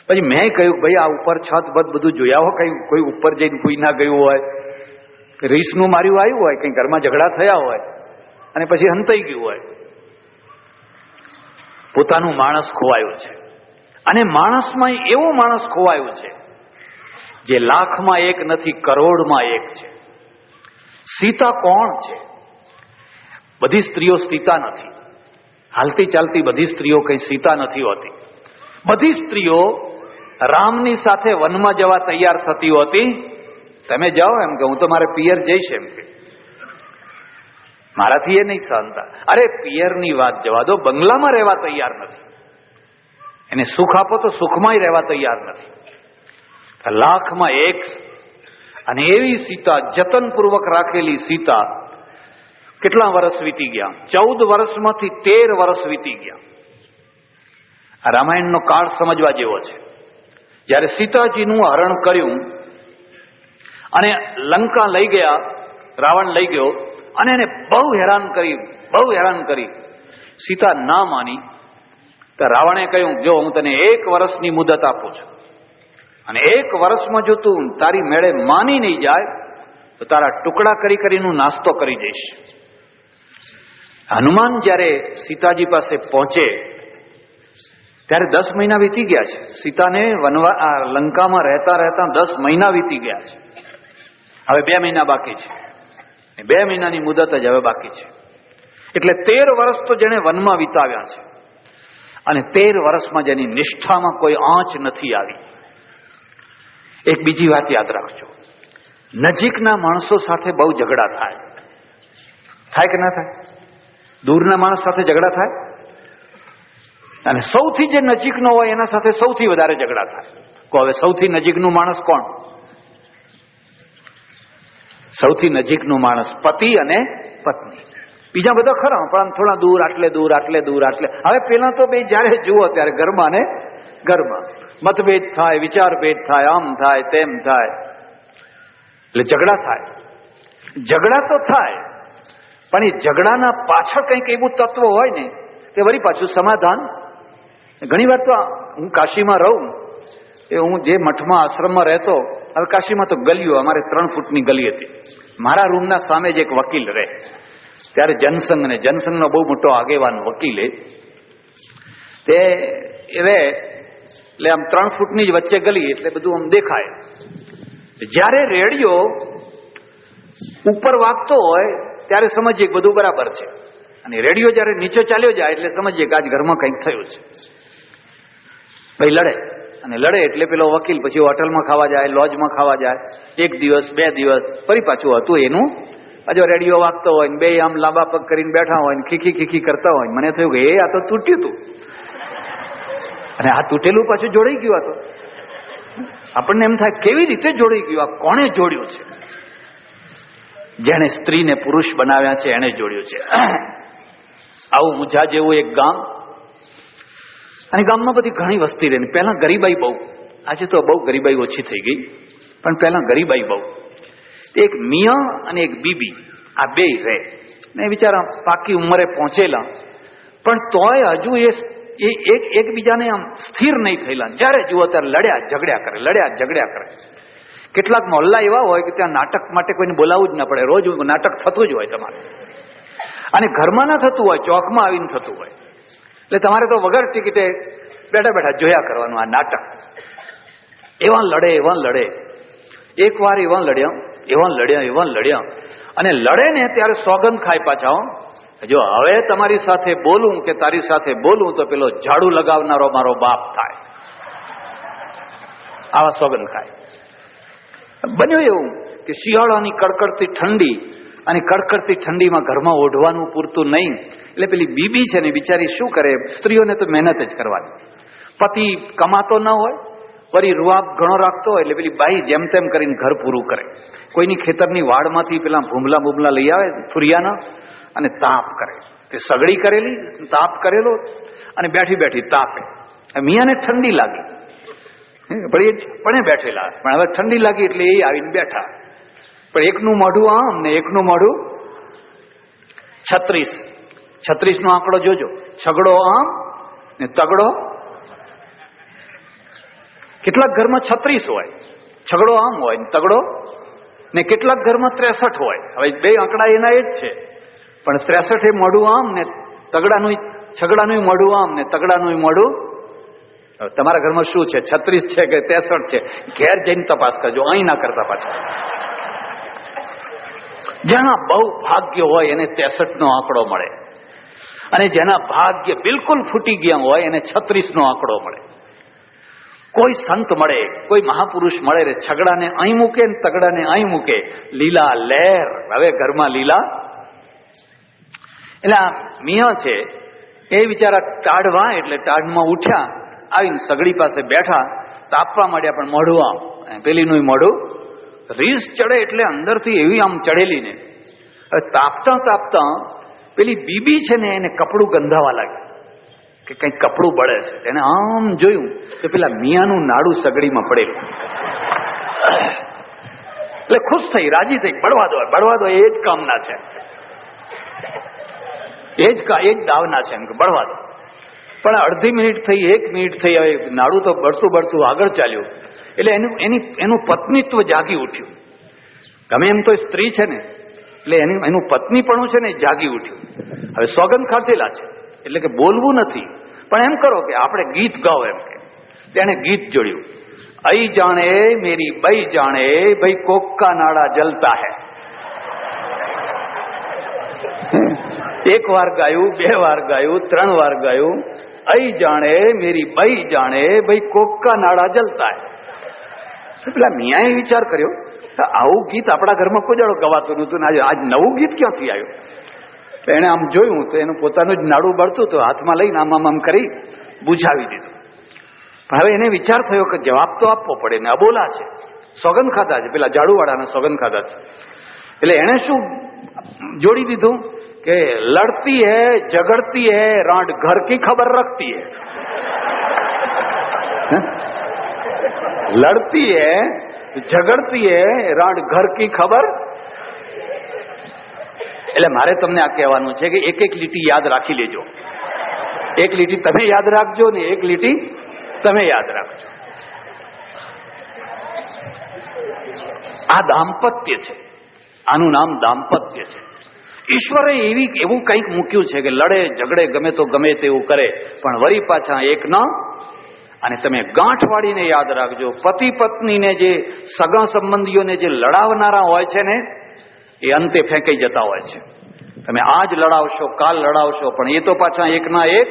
A: પછી મેં કહ્યું ભાઈ આ ઉપર છત બધું જોયા હો, કઈ કોઈ ઉપર જઈને કોઈ ના ગયું હોય? રીસનું માર્યું આવ્યું હોય, કંઈ ઘરમાં ઝઘડા થયા હોય અને પછી હંતાઈ ગયું હોય. પોતાનું માણસ ખોવાયું છે. અને માણસમાં એવો માણસ ખોવાયો છે જે લાખમાં એક નથી, કરોડમાં એક છે. સીતા કોણ છે? બધી સ્ત્રીઓ સીતા નથી. હાલતી ચાલતી બધી સ્ત્રીઓ કઈ સીતા નથી હોતી. બધી સ્ત્રીઓ રામની સાથે વનમાં જવા તૈયાર થતી હોતી. તમે જાઓ એમ કે હું તો મારે પિયર જઈશ એમ કે મારાથી એ નહીં સહન થાય. અરે પિયરની વાત જવા દો, બંગલામાં રહેવા તૈયાર નથી. એને સુખ આપો તો સુખમાંય રહેવા તૈયાર નથી. લાખમાં એક. અને એવી સીતા, જતનપૂર્વક રાખેલી સીતા, કેટલા વર્ષ વીતી ગયા? 14 વર્ષમાંથી 13 વર્ષ વીતી ગયા. આ રામાયણનો કાળ સમજવા જેવો છે. જ્યારે સીતાજીનું હરણ કર્યું અને લંકા લઈ ગયા, રાવણ લઈ ગયો અને એને બહુ હેરાન કરી. સીતા ના માની તો રાવણે કહ્યું, જો હું તને 1 વર્ષની મુદત આપું છું અને 1 વર્ષમાં જો તું તારી મેળે માની નહીં જાય તો તારા ટુકડા કરી કરીને નાસ્તો કરી જઈશ. હનુમાન જ્યારે સીતાજી પાસે પહોંચે ત્યારે 10 મહિના વીતી ગયા છે. સીતાને લંકામાં રહેતા 10 મહિના વીતી ગયા છે. હવે 2 મહિના બાકી છે. 2 મહિનાની મુદત જ હવે બાકી છે. એટલે 13 વર્ષ તો જેણે વનમાં વિતાવ્યા છે અને 13 વર્ષમાં જેની નિષ્ઠામાં કોઈ આંચ નથી આવી. એક બીજી વાત યાદ રાખજો, નજીકના માણસો સાથે બહુ ઝઘડા થાય કે ના થાય? દૂરના માણસ સાથે ઝઘડા થાય અને સૌથી જે નજીકનો હોય એના સાથે સૌથી વધારે ઝઘડા થાય. હવે સૌથી નજીકનું માણસ કોણ? સૌથી નજીકનું માણસ પતિ અને પત્ની. બીજા બધા ખરા પણ થોડા દૂર, આટલે. હવે પેલા તો બે જયારે જુઓ ત્યારે ઘરમાં મતભેદ થાય, વિચારભેદ થાય, આમ થાય, તેમ થાય, એટલે ઝઘડા થાય. ઝઘડા તો થાય પણ એ ઝઘડાના પાછળ કંઈક એવું તત્વ હોય ને કે વળી પાછું સમાધાન. ઘણી વાર તો હું કાશીમાં રહું, એ હું જે મઠમાં આશ્રમમાં રહેતો, હવે કાશીમાં તો ગલીઓ, અમારે 3 ફૂટની ગલી હતી. મારા રૂમના સામે જ એક વકીલ રહે. ત્યારે જનસંઘનો બહુ મોટો આગેવાન વકીલે તે રહે, એટલે આમ 3 ફૂટની જ વચ્ચે ગલી, એટલે બધું આમ દેખાય. જ્યારે રેડિયો ઉપર વાગતો હોય ત્યારે સમજીએ કે બધું બરાબર છે, અને રેડિયો જ્યારે નીચે ચાલ્યો જાય એટલે સમજીએ કે આજ ઘરમાં કંઈક થયું છે. ભાઈ લડે એટલે પેલો વકીલ પછી હોટલમાં ખાવા જાય, લોજમાં ખાવા જાય. 1 દિવસ 2 દિવસ ફરી પાછું હતું એનું. જો રેડિયો વાગતો હોય ને બે આમ લાંબા પગ કરીને બેઠા હોય ને ખીખી કરતા હોય, મને થયું કે આ તો તૂટ્યું હતું અને આ તૂટેલું પાછું જોડાઈ ગયું. આ તો આપણને એમ થાય કેવી રીતે જોડાઈ ગયું, આ કોણે જોડ્યું છે? જેણે સ્ત્રીને પુરુષ બનાવ્યા છે એને જોડ્યું છે. આવું મુજા જેવું એક ગામ, અને ગામમાં બધી ઘણી વસ્તી રહે. પહેલા ગરીબાઈ બહુ, આજે તો બહુ ગરીબાઈ ઓછી થઈ ગઈ, પણ પહેલા ગરીબાઈ બહુ. એક મિયા અને એક બીબી, આ બે રહે ને બિચારા પાકી ઉંમરે પહોંચેલા, પણ તોય હજુ એ એકબીજાને આમ સ્થિર નહીં થયેલા. જ્યારે જુઓ ત્યારે લડ્યા ઝઘડ્યા કરે. કેટલાક મોહલ્લા એવા હોય કે ત્યાં નાટક માટે કોઈને બોલાવવું જ ના પડે, રોજ નાટક થતું જ હોય તમારે. અને ઘરમાં ના થતું હોય, ચોકમાં આવીને થતું હોય, એટલે તમારે તો વગર ટિકિટે બેઠા જોયા કરવાનું આ નાટક. એવા લડે. એક વાર એવા લડ્યા અને લડે ને ત્યારે સોગંદ ખાય પાછા. જો હવે તમારી સાથે બોલું કે તારી સાથે બોલું તો પેલો ઝાડુ લગાવનારો મારો બાપ થાય, આવા સોગંદ ખાય. બન્યું એવું કે શિયાળાની કડકડતી ઠંડી, અને કડકડતી ઠંડીમાં ઘરમાં ઓઢવાનું પૂરતું નહીં, એટલે પેલી બીબી છે ને બિચારી શું કરે, સ્ત્રીઓને તો મહેનત જ કરવાની. પતિ કમાતો ન હોય, વળી રૂઆબ ઘણો રાખતો હોય, એટલે પેલી બાઈ જેમ તેમ કરીને ઘર પૂરું કરે. કોઈની ખેતરની વાડમાંથી પેલા ભૂમલા લઈ આવે થુરિયાના, અને તાપ કરે. તે સગડી કરેલી, તાપ કરેલો, અને બેઠી તાપે. મિયાને ઠંડી લાગી, પણ બેઠેલા, પણ હવે ઠંડી લાગી એટલે એ આવીને બેઠા. પણ એકનું મોઢું આમ ને એકનું મોઢું 36 નો આંકડો જોજો. છગડો આમ ને તગડો. કેટલાક ઘરમાં 36 હોય, છગડો આમ હોય ને તગડો ને કેટલાક ઘરમાં 63 હોય. હવે બે આંકડા એના એ જ છે, પણ 63 એ મોઢું આમ ને છગડાનું મોઢું આમ ને તગડાનું મોઢું. તમારા ઘરમાં શું છે, 36 છે કે 63 છે? ઘેર જઈને તપાસ કરજો, અહીં ના કરતા પાછા. જેના બહુ ભાગ્ય હોય એને 63 નો આંકડો મળે, અને જેના ભાગ્ય બિલકુલ ફૂટી ગયા હોય એને 36 નો આંકડો મળે. કોઈ સંત મળે, કોઈ મહાપુરુષ મળે રે છગડાને અહીં મૂકે ને તગડાને અહીં મૂકે, લીલા લહેર. હવે ઘરમાં લીલા. એટલે આ મિયા છે એ બિચારા ટાઢવા, એટલે ટાઢમાં ઉઠ્યા, આવીને સગડી પાસે બેઠા, તાપવા માંડ્યા, પણ મોઢું આમ, પેલીનું મોઢું. રીસ ચડે એટલે અંદરથી એવી આમ ચડેલી ને. હવે તાપતા તાપતા પેલી બીબી છે ને એને કપડું ગંધાવા લાગ્યું કે કંઈક કપડું બળે છે. એને આમ જોયું તો પેલા મિયાનું નાડું સગડીમાં પડેલું. એટલે ખુશ થઈ, રાજી થઈ, બળવા દો, એ જ કામના છે, એ જ દાવના છે, એમ કે બળવા દો. પણ અડધી મિનિટ થઈ, 1 મિનિટ થઈ, હવે નાડું તો બળતું આગળ ચાલ્યું. એટલે એનું પત્નીત્વ જાગી ઉઠ્યું. ગમે એમ તો સ્ત્રી છે ને, એટલે એનું પત્નીપણું છે ને જાગી ઉઠ્યું. હવે સોગંદ ખાધેલા છે એટલે કે બોલવું નથી, પણ એમ કરો કે આપણે ગીત ગાઓ, એમ કે તેને ગીત જોડ્યું. અઈ જાણે મેરી બઈ જાણે ભાઈ કોકા નાડા જલતા હૈ. 1 વાર ગાયું, 2 વાર ગાયું, 3 વાર ગાયું. અઈ જાણે મેરી બઈ જાણે ભાઈ કોકા નાડા જલતા હૈ. પેલા મિયાએ વિચાર કર્યો, આવું ગીત આપણા ઘરમાં કોઈ દાડો ગવાતું નહોતું, આજ નવું ગીત ક્યાંથી આવ્યું? એને આમ જોયું તો એનું પોતાનું જ નાડું બળતું, તો હાથમાં લઈને આમ કરી બુઝાવી દીધું. પણ હવે એને વિચાર થયો કે જવાબ તો આપવો પડે ને, અબોલા છે, સોગંદ ખાધા છે, પેલા ઝાડુવાળાના સોગંદ ખાધા છે. એટલે એને શું જોડી દીધું કે લડતી હૈ ઝગડતી હૈ રાંડ ઘર કી ખબર રખતી હૈ. લડતી હૈ ઝગડતી હૈ રાંડ ઘર કી ખબર. એટલે મારે તમને આ કહેવાનું છે કે એક લીટી યાદ રાખી લેજો. એક લીટી તમે યાદ રાખજો ને એક લીટી તમે યાદ રાખજો. આ દાંપત્ય છે, આનું નામ દાંપત્ય છે. ઈશ્વરે એવું કંઈક મૂક્યું છે કે લડે ઝગડે ગમે તો ગમે તેવું કરે, પણ વળી પાછા એક ન. અને તમે ગાંઠ વાળીને યાદ રાખજો, પતિ પત્નીને જે સગા સંબંધીઓને જે લડાવનારા હોય છે ને, એ અંતે ફેંકાઈ જતા હોય છે. તમે આજ લડાવશો, કાલ લડાવશો, પણ એ તો પાછા એકના એક,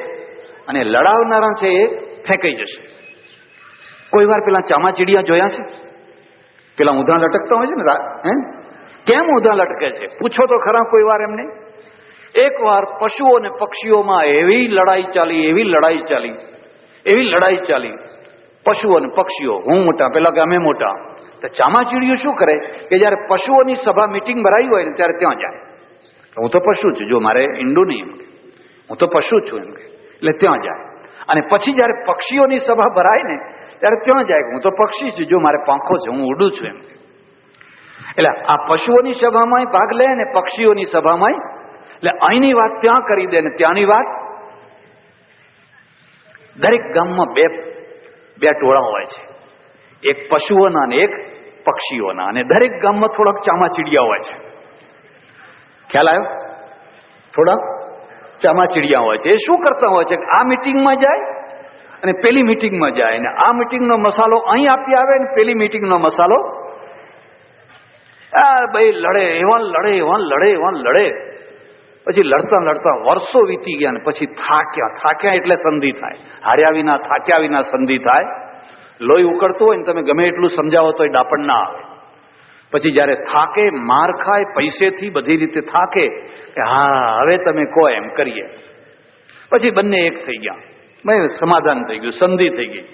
A: અને લડાવનારા છે એ ફેંકાઈ જશે. કોઈ વાર પેલા ચામાચીડિયા જોયા છે? પેલા ઊંધા લટકતા હોય છે ને, કેમ ઊંધા લટકે છે? પૂછો તો ખરા કોઈ વાર એમને. એક વાર પશુઓ અને પક્ષીઓમાં એવી લડાઈ ચાલી, પશુઓ અને પક્ષીઓ, હું મોટા પેલા કે અમે મોટા. તો ચામાચીડિયું શું કરે કે જયારે પશુઓની સભા મીટિંગ ભરાઈ હોય ને ત્યારે ત્યાં જાય. હું તો પશુ છું, જો મારે ઈંડું નહીં, એમ કે હું તો પશુ છું, એમ કે એટલે ત્યાં જાય. અને પછી જયારે પક્ષીઓની સભા ભરાય ને ત્યારે ત્યાં જાય, હું તો પક્ષી છું, જો મારે પાંખો છે, હું ઉડું છું, એમ. એટલે આ પશુઓની સભામાં ભાગ લે ને પક્ષીઓની સભામાં, એટલે અહીંની વાત ત્યાં કરી દે ને ત્યાંની વાત. દરેક ગામમાં બે ટોળા હોય છે, એક પશુઓના અને એક પક્ષીઓના, અને દરેક ગામમાં થોડાક ચામાચીડિયા હોય છે. ખ્યાલ આવ્યો? થોડા ચામાચીડિયા હોય છે. એ શું કરતા હોય છે? આ મીટિંગમાં જાય અને પેલી મીટિંગમાં જાય, અને આ મીટિંગનો મસાલો અહીં આપી આવે ને પેલી મીટિંગનો મસાલો ભાઈ લડે, એવા લડે. પછી લડતા વર્ષો વીતી ગયા, ને પછી થાક્યા એટલે સંધિ થાય. હાર્યા વિના, થાક્યા વિના સંધિ થાય. લોહી ઉકળતું હોય ને તમે ગમે એટલું સમજાવો તો ડાપણ ના આવે. પછી જયારે થાકે, માર ખાય, પૈસેથી બધી રીતે થાકે, કે હા હવે તમે કહો એમ કરીએ. પછી બંને એક થઈ ગયા, ભાઈ સમાધાન થઈ ગયું, સંધિ થઈ ગઈ.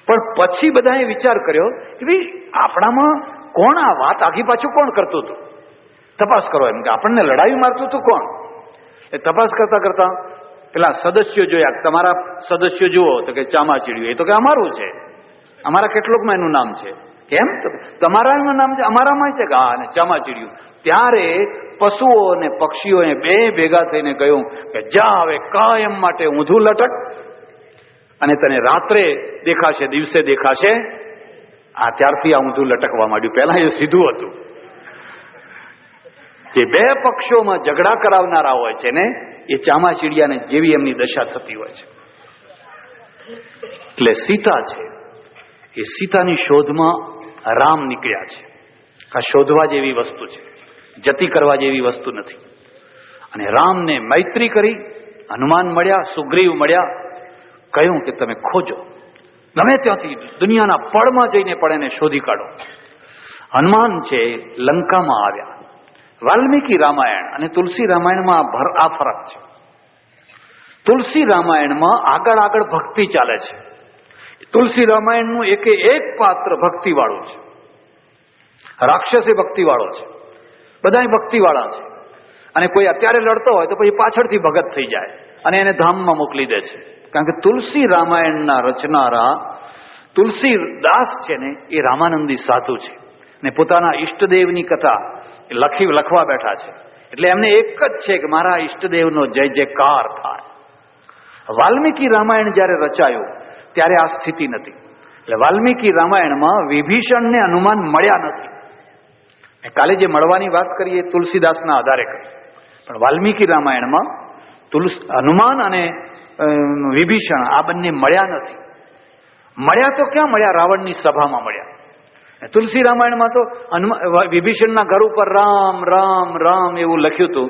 A: પણ પછી બધાએ વિચાર કર્યો કે ભાઈ આપણામાં કોણ આ વાત આગી પાછું કોણ કરતું હતું? તપાસ કરો, એમ કે આપણને લડાવી મારતું હતું કોણ? એ તપાસ કરતા પેલા સદસ્યો જોયા, તમારા સદસ્યો જુઓ, તો કે ચામાચીડિયું. એ તો કે અમારું છે, અમારા કેટલોકમાં એનું નામ છે. કેમ? તમારાનું નામ છે, અમારામાં છે કે હા, અને ચામાચીડિયું. ત્યારે પશુઓ અને પક્ષીઓએ બે ભેગા થઈને કહ્યું કે જા હવે કાયમ માટે ઊંધું લટક, અને તને રાત્રે દેખાશે, દિવસે દેખાશે. ત્યારથી આ ઊંધું લટકવા માંડ્યું. પહેલા એ સીધું હતું, જે બે પક્ષોમાં ઝઘડા કરાવનારા હોય છે ને એ ચામાચીડિયાને જેવી એમની દશા થતી હોય છે. એટલે સીતા છે એ સીતાની શોધમાં રામ નીકળ્યા છે. આ શોધવા જેવી વસ્તુ છે, જતી કરવા જેવી વસ્તુ નથી. અને રામને મૈત્રી કરી, હનુમાન મળ્યા, સુગ્રીવ મળ્યા, કહ્યું કે તમે ખોજો, ગમે ત્યાંથી દુનિયાના પળમાં જઈને પણ એને શોધી કાઢો. હનુમાન છે લંકામાં આવ્યા. વાલ્મીકી રામાયણ અને તુલસી રામાયણમાં આ ફરક છે. તુલસી રામાયણમાં આગળ આગળ ભક્તિ ચાલે છે. તુલસી રામાયણનું એકે એક પાત્ર ભક્તિવાળું છે. રાક્ષસે ભક્તિવાળો છે, બધા ભક્તિવાળા છે. અને કોઈ અત્યારે લડતો હોય તો પછી પાછળથી ભગત થઈ જાય અને એને ધામમાં મોકલી દે છે. કારણ કે તુલસી રામાયણના રચનારા તુલસીદાસ છે ને એ રામાનંદી સાધુ છે ને પોતાના ઈષ્ટદેવની કથા લખવા બેઠા છે. એટલે એમને એક જ છે કે મારા ઈષ્ટદેવનો જય જયકાર થાય. વાલ્મીકી રામાયણ જ્યારે રચાયું ત્યારે આ સ્થિતિ નથી. એટલે વાલ્મીકી રામાયણમાં વિભીષણને હનુમાન મળ્યા નથી. કાલે જે મળવાની વાત કરીએ તુલસીદાસના આધારે કરી, પણ વાલ્મીકી રામાયણમાં હનુમાન અને વિભીષણ આ બંને મળ્યા નથી. મળ્યા તો ક્યાં મળ્યા? રાવણની સભામાં મળ્યા. તુલસી રામાયણમાં તો વિભીષણના ઘર ઉપર રામ રામ રામ એવું લખ્યું હતું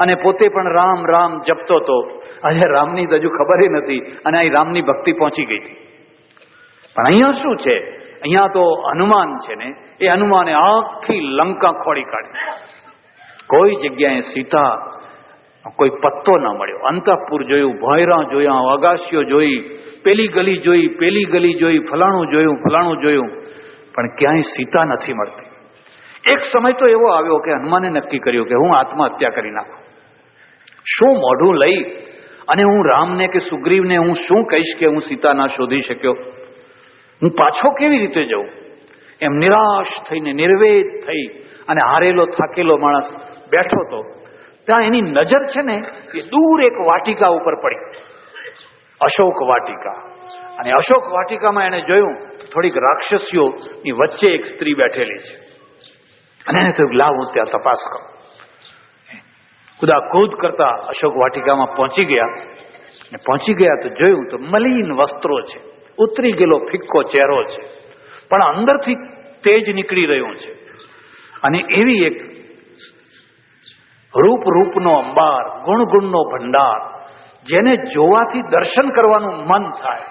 A: અને પોતે પણ રામ રામ જપતો હતો. આજે રામની તો હજુ ખબર નથી અને અહીં રામની ભક્તિ પહોંચી ગઈ હતી. પણ અહીંયા શું છે? અહીંયા તો હનુમાન છે ને એ હનુમાને આખી લંકા ખોડી કાઢી. કોઈ જગ્યાએ સીતા કોઈ પત્તો ન મળ્યો. અંતઃપુર જોયું, ભોયરા જોયા, અગાશીઓ જોઈ, પેલી ગલી જોઈ, પેલી ગલી જોઈ, ફલાણું જોયું, ફલાણું જોયું, પણ ક્યાંય સીતા નથી મળતી. એક સમય તો એવો આવ્યો કે હનુમાને નક્કી કર્યું કે હું આત્મહત્યા કરી નાખું. શું મોઢું લઈ અને હું રામને કે સુગ્રીવને હું શું કહીશ કે હું સીતા ના શોધી શક્યો? હું પાછો કેવી રીતે જઉં? એમ નિરાશ થઈને નિર્વેદ થઈ અને હારેલો થાકેલો માણસ બેઠો હતો. ત્યાં એની નજર છે ને એ દૂર એક વાટિકા ઉપર પડી, અશોક વાટિકા. અને અશોક વાટિકામાં એને જોયું થોડીક રાક્ષસીઓની વચ્ચે એક સ્ત્રી બેઠેલી છે. અને એને થયું લાવ હું ત્યાં તપાસ કરું. કુદાકૂદ કરતા અશોક વાટિકામાં પહોંચી ગયા તો જોયું તો મલિન વસ્ત્રો છે, ઉતરી ગયેલો ફિક્કો ચહેરો છે, પણ અંદરથી તેજ નીકળી રહ્યું છે. અને એવી એક રૂપનો અંબાર, ગુણનો ભંડાર, જેને જોવાથી દર્શન કરવાનું મન થાય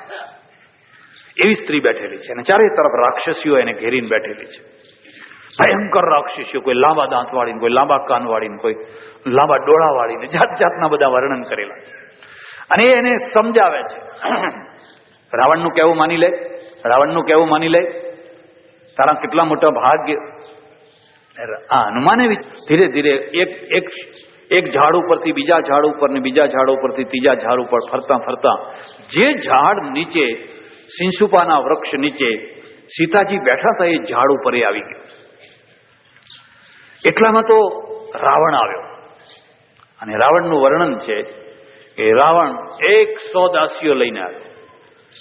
A: એવી સ્ત્રી બેઠેલી છે. અને ચારે તરફ રાક્ષસીઓ એને ઘેરીને બેઠેલી છે. ભયંકર રાક્ષસીઓ, કોઈ લાંબા દાંત વાળીને, કોઈ લાંબા કાન વાળીને, કોઈ લાંબા ડોળા વાળીને, જાત જાતના બધા વર્ણન કરેલા છે. અને એને સમજાવે છે. રાવણનું કહેવું માની લે, તારા કેટલા મોટા ભાગ્ય. આ હનુમાને ધીરે ધીરે એક ઝાડ ઉપરથી બીજા ઝાડ ઉપર ને બીજા ઝાડ ઉપરથી ત્રીજા ઝાડ ઉપર ફરતા ફરતા જે ઝાડ નીચે, સિંસુપાના વૃક્ષ નીચે સીતાજી બેઠા હતા એ ઝાડ ઉપર એ આવી ગયો. એટલામાં તો રાવણ આવ્યો. અને રાવણનું વર્ણન છે કે રાવણ 100 દાસીઓ લઈને આવ્યો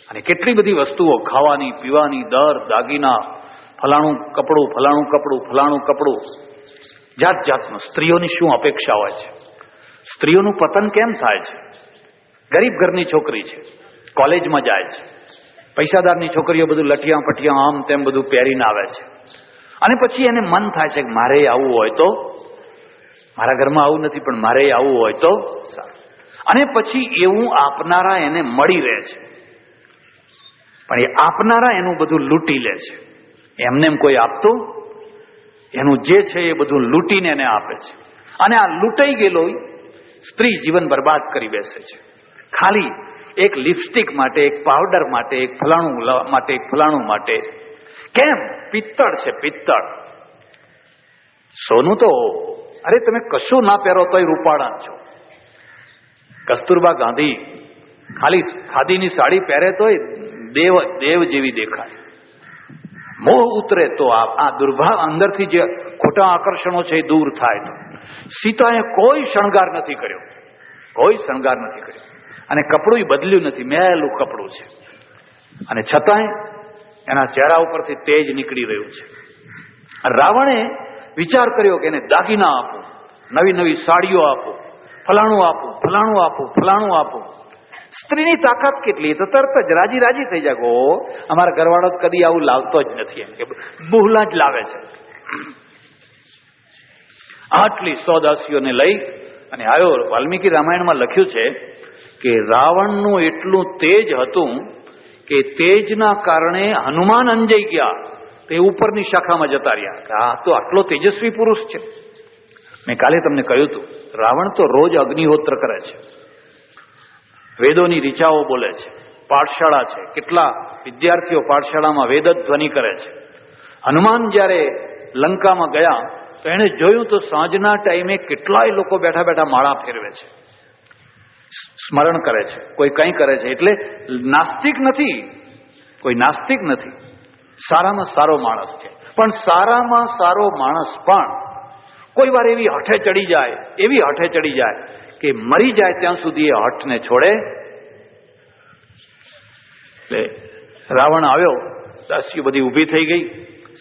A: અને કેટલી બધી વસ્તુઓ, ખાવાની, પીવાની, દર, દાગીના, ફલાણું કપડું, જાત જાતનું. સ્ત્રીઓની શું અપેક્ષા હોય છે? સ્ત્રીઓનું પતન કેમ થાય છે? ગરીબ ઘરની છોકરી છે, કોલેજમાં જાય છે, પૈસાદારની છોકરીઓ બધું લઠિયા પઠિયા આમ તેમ બધું પહેરીને આવે છે. અને પછી એને મન થાય છે કે મારે આવવું હોય તો, મારા ઘરમાં આવું નથી પણ મારે આવવું હોય તો સારું. અને પછી એવું આપનારા એને મળી રહે છે, પણ એ આપનારા એનું બધું લૂંટી લે છે. એમને એમ કોઈ આપતું, એનું જે છે એ બધું લૂંટીને એને આપે છે. અને આ લૂંટાઈ ગયેલો સ્ત્રી જીવન બરબાદ કરી બેસે છે. ખાલી એક લિપસ્ટિક માટે, એક પાવડર માટે, એક ફલાણું માટે. કેમ? પિત્તળ છે, પિત્તળ. સોનું તો અરે તમે કશું ના પહેરો તોય રૂપાળા છો. કસ્તુરબા ગાંધી ખાલી ખાદીની સાડી પહેરે તોય દેવ જેવી દેખાય. મોહ ઉતરે તો આ દુર્ભાગ અંદરથી જે ખોટા આકર્ષણો છે એ દૂર થાય. તો સીતાએ કોઈ શણગાર નથી કર્યો. અને કપડું બદલ્યું નથી, મેલું કપડું છે. અને છતાંય એના ચહેરા ઉપરથી તેજ નીકળી રહ્યું છે. રાવણે વિચાર કર્યો કે એને દાગીના આપું, નવી નવી સાડીઓ આપો, ફલાણું આપો, ફલાણું આપો, ફલાણું આપો. સ્ત્રીની તાકાત કેટલી, તો તરત જ રાજી રાજી થઈ જાય. ઓ અમારા ઘરવાળો કદી આવું લાવતો જ નથી, એમ કે બુહલા જ લાવે છે. આટલી 100 દાસીઓને લઈ અને આવ્યો. વાલ્મીકી રામાયણમાં લખ્યું છે કે રાવણનું એટલું તેજ હતું કે તેજના કારણે હનુમાન અંજાઈ ગયા, તે ઉપરની શાખામાં જતા રહ્યા. આ તો આટલો તેજસ્વી પુરુષ છે. મેં કાલે તમને કહ્યું હતું, રાવણ તો રોજ અગ્નિહોત્ર કરે છે, વેદોની રીચાઓ બોલે છે, પાઠશાળા છે, કેટલા વિદ્યાર્થીઓ પાઠશાળામાં વેદ ધ્વનિ કરે છે. હનુમાન જ્યારે લંકામાં ગયા તો એણે જોયું તો સાંજના ટાઈમે કેટલાય લોકો બેઠા બેઠા માળા ફેરવે છે, સ્મરણ કરે છે, કોઈ કંઈ કરે છે. એટલે નાસ્તિક નથી, કોઈ નાસ્તિક નથી, સારામાં સારો માણસ છે. પણ સારામાં સારો માણસ પણ કોઈ વાર એવી હઠે ચડી જાય, એવી હઠે ચડી જાય કે મરી જાય ત્યાં સુધી એ હઠને છોડે. એટલે રાવણ આવ્યો, દાસીઓ બધી ઊભી થઈ ગઈ.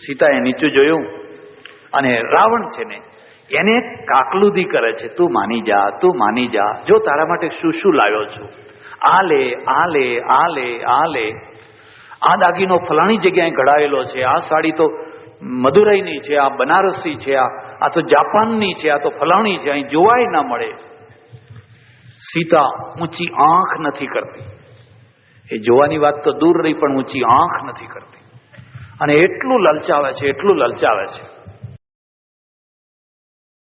A: સીતાએ નીચું જોયું અને રાવણ છે ને એને કાકલુદી કરે છે, તું માની જા, તું માની જા, જો તારા માટે શું શું લાવ્યો છું, આ લે, આ લે, આ લે, આ લે, આ દાગીનો ફલાણી જગ્યાએ ઘડાયેલો છે, આ સાડી તો મદુરાઈની છે, આ બનારસી છે, આ તો જાપાનની છે, આ તો ફલાણી છે, અહીં જોવાય ના મળે. સીતા ઊંચી આંખ નથી કરતી, એ જોવાની વાત તો દૂર રહી, પણ ઊંચી આંખ નથી કરતી. અને એટલું લલચાવે છે, એટલું લલચાવે છે.